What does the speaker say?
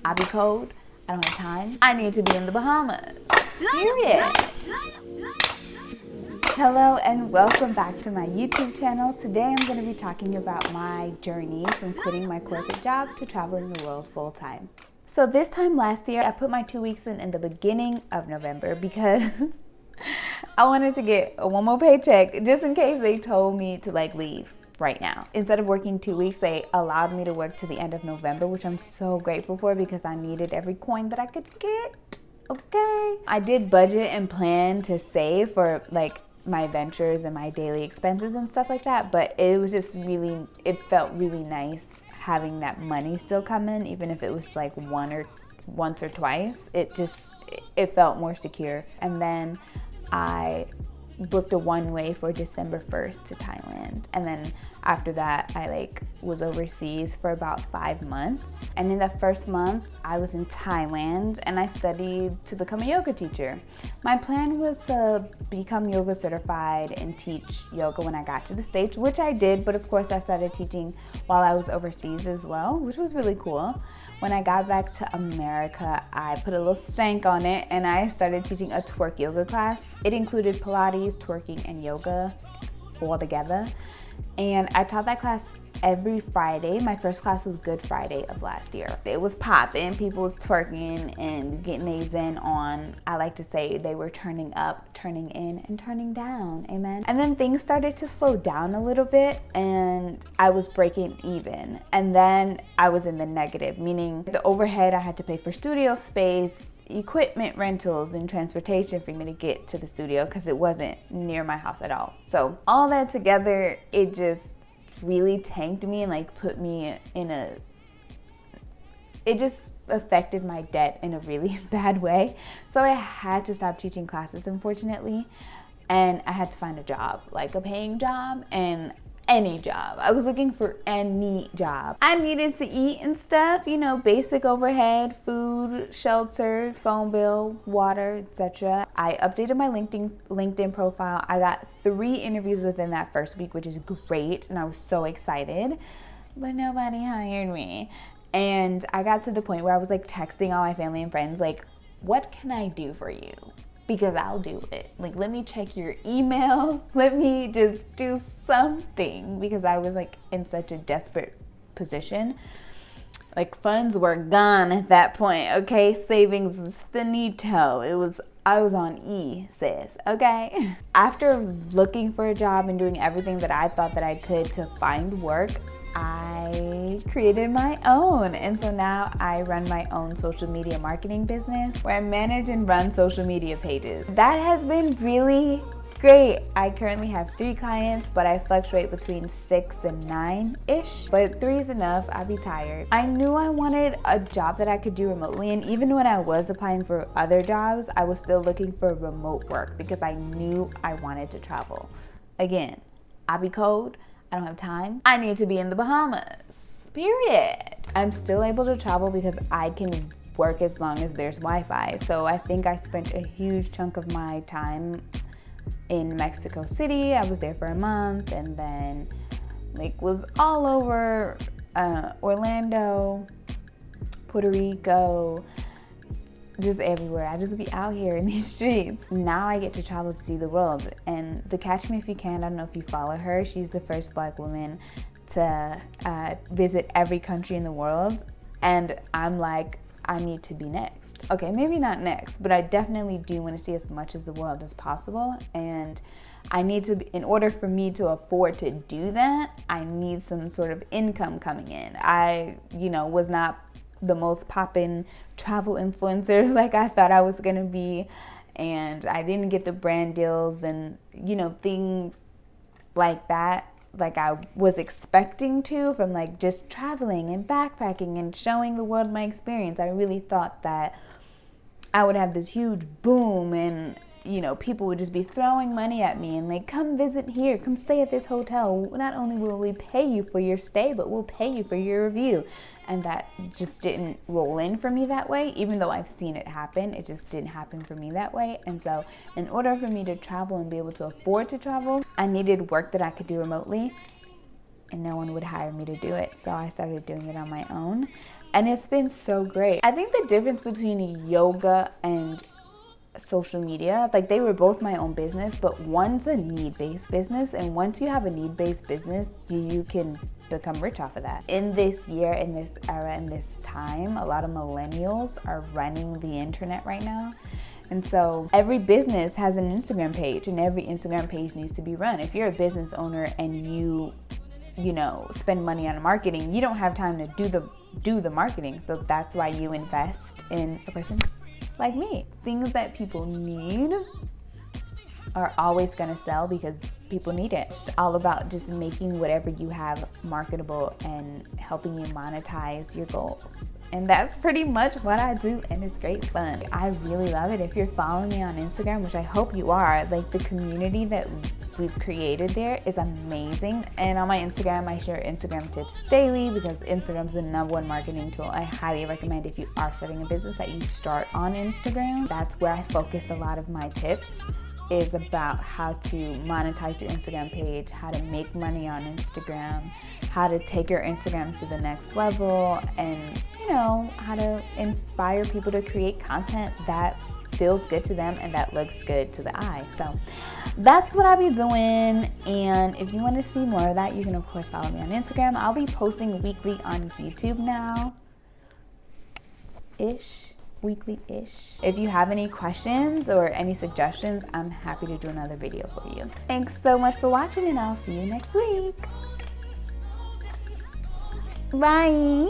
I be cold. I don't have time. I need to be in the Bahamas. Period. Hello and welcome back to my YouTube channel. Today I'm going to be talking about my journey from quitting my corporate job to traveling the world full time. So this time last year, I put my 2 weeks in the beginning of November because I wanted to get one more paycheck just in case they told me to leave right now. Instead of working 2 weeks, they allowed me to work to the end of November, which I'm so grateful for because I needed every coin that I could get. Okay. I did budget and plan to save for my ventures and my daily expenses and stuff like that, but it was just it felt really nice having that money still come in, even if it was once or twice. It felt more secure. And then I booked a one-way for December 1st to Thailand, and then after that I was overseas for about 5 months. And in the first month I was in Thailand and I studied to become a yoga teacher. My plan was to become yoga certified and teach yoga when I got to the States, which I did, but of course I started teaching while I was overseas as well, which was really cool. When I got back to America, I put a little stank on it and I started teaching a twerk yoga class. It included Pilates, twerking, and yoga all together. And I taught that class every Friday. My first class was Good Friday of last year. It was popping, people was twerking and getting their zen on. I like to say they were turning up, turning in, and turning down, amen. And then things started to slow down a little bit and I was breaking even. And then I was in the negative, meaning the overhead I had to pay for studio space, equipment rentals, and transportation for me to get to the studio because it wasn't near my house at all. So all that together, it just really tanked me and put me in it just affected my debt in a really bad way. So I had to stop teaching classes, unfortunately, and I had to find a job, a paying job, and any job. I was looking for any job. I needed to eat and stuff, basic overhead, food, shelter, phone bill, water, etc. I updated my LinkedIn profile. I got 3 interviews within that first week, which is great, and I was so excited, but nobody hired me. And I got to the point where I was texting all my family and friends, what can I do for you? Because I'll do it. Let me check your emails. Let me just do something, because I was in such a desperate position. Funds were gone at that point, okay? Savings was finito. I was on E, sis, okay? After looking for a job and doing everything that I thought that I could to find work, I created my own. And so now I run my own social media marketing business where I manage and run social media pages. That has been really great. I currently have 3 clients, but I fluctuate between 6 and 9-ish. But 3 is enough. I'll be tired. I knew I wanted a job that I could do remotely, and even when I was applying for other jobs, I was still looking for remote work because I knew I wanted to travel. Again, I'll be cold. I don't have time. I need to be in the Bahamas. Period. I'm still able to travel because I can work as long as there's Wi-Fi. So I think I spent a huge chunk of my time in Mexico City. I was there for a month, and then was all over Orlando, Puerto Rico, just everywhere. I just be out here in these streets. Now I get to travel to see the world. And the Catch Me If You Can, I don't know if you follow her. She's the first Black woman to visit every country in the world. And I'm I need to be next. Okay, maybe not next, but I definitely do want to see as much of the world as possible. And I need to, in order for me to afford to do that, I need some sort of income coming in. I, was not the most poppin' travel influencer I thought I was gonna be, and I didn't get the brand deals and things like that I was expecting to from just traveling and backpacking and showing the world my experience. I really thought that I would have this huge boom and people would just be throwing money at me and come visit here, come stay at this hotel. Not only will we pay you for your stay, but we'll pay you for your review. And that just didn't roll in for me that way. Even though I've seen it happen, it just didn't happen for me that way. And so in order for me to travel and be able to afford to travel, I needed work that I could do remotely, and no one would hire me to do it. So I started doing it on my own. And it's been so great. I think the difference between yoga and social media, like they were both my own business, but one's a need-based business, and once you have a need-based business, you can become rich off of that. In this year, in this era, in this time, a lot of millennials are running the internet right now. And so every business has an Instagram page, and every Instagram page needs to be run. If you're a business owner and you know, spend money on marketing, you don't have time to do the marketing. So that's why you invest in a person like me. Things that people need are always gonna sell because people need it. It's all about just making whatever you have marketable and helping you monetize your goals. And that's pretty much what I do, and it's great fun. I really love it. If you're following me on Instagram, which I hope you are, like the community that we've created there is amazing. And on my Instagram, I share Instagram tips daily because Instagram's the #1 marketing tool. I highly recommend if you are starting a business that you start on Instagram. That's where I focus a lot of my tips, is about how to monetize your Instagram page, how to make money on Instagram, how to take your Instagram to the next level, and you know, how to inspire people to create content that feels good to them and that looks good to the eye. So that's what I'll be doing. And if you want to see more of that, you can of course follow me on Instagram. I'll be posting weekly on YouTube now. Weekly-ish. If you have any questions or any suggestions, I'm happy to do another video for you. Thanks so much for watching, and I'll see you next week. Bye.